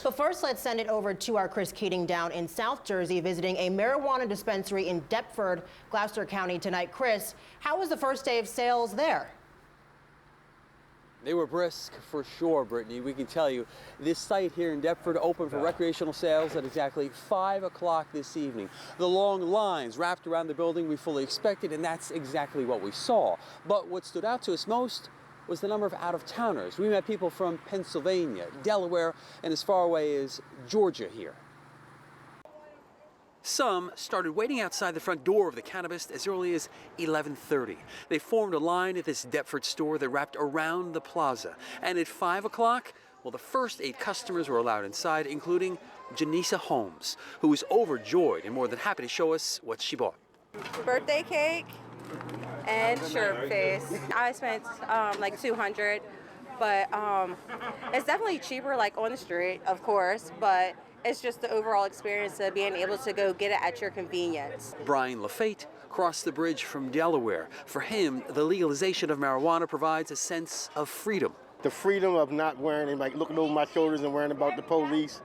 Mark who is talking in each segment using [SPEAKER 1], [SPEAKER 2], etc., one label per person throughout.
[SPEAKER 1] But first, let's send it over to our Chris Keating down in South Jersey, visiting a marijuana dispensary in Deptford, Gloucester County tonight. Chris, how was the first day of sales there?
[SPEAKER 2] They were brisk for sure, Brittany. We can tell you this site here in Deptford opened for recreational sales at exactly 5 o'clock this evening. The long lines wrapped around the building we fully expected, and that's exactly what we saw. But what stood out to us most was the number of out-of-towners. We met people from Pennsylvania, Delaware, and as far away as Georgia here. Some started waiting outside the front door of the cannabis as early as 11:30. They formed a line at this Deptford store that wrapped around the plaza. And at 5 o'clock, well, the first 8 customers were allowed inside, including Janisa Holmes, who was overjoyed and more than happy to show us what she bought.
[SPEAKER 3] Birthday cake and syrup face. I spent like $200, but it's definitely cheaper like on the street, of course, but it's just the overall experience of being able to go get it at your convenience.
[SPEAKER 2] Brian LaFate crossed the bridge from Delaware. For him, the legalization of marijuana provides a sense of freedom.
[SPEAKER 4] The freedom of not worrying and like looking over my shoulders and worrying about the police,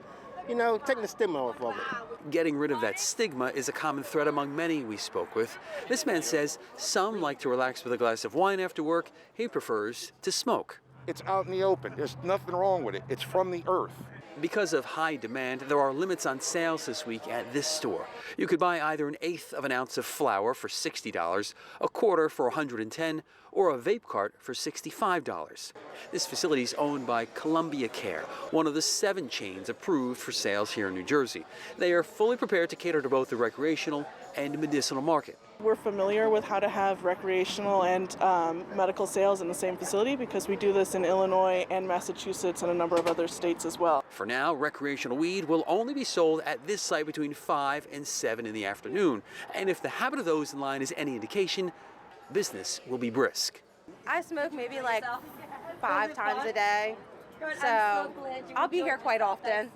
[SPEAKER 4] you know, taking the stigma off of it.
[SPEAKER 2] Getting rid of that stigma is a common thread among many we spoke with. This man says some like to relax with a glass of wine after work. He prefers to smoke.
[SPEAKER 5] It's out in the open. There's nothing wrong with it. It's from the earth.
[SPEAKER 2] Because of high demand, there are limits on sales this week at this store. You could buy either 1/8 of an ounce of flour for $60, a quarter for $110, or a vape cart for $65. This facility is owned by Columbia Care, one of the 7 chains approved for sales here in New Jersey. They are fully prepared to cater to both the recreational and medicinal market.
[SPEAKER 6] We're familiar with how to have recreational and medical sales in the same facility because we do this in Illinois and Massachusetts and a number of other states as well.
[SPEAKER 2] For now, recreational weed will only be sold at this site between 5 and 7 in the afternoon. And if the habit of those in line is any indication, business will be brisk.
[SPEAKER 3] I smoke maybe like 5 times a day, so I'll be here quite often.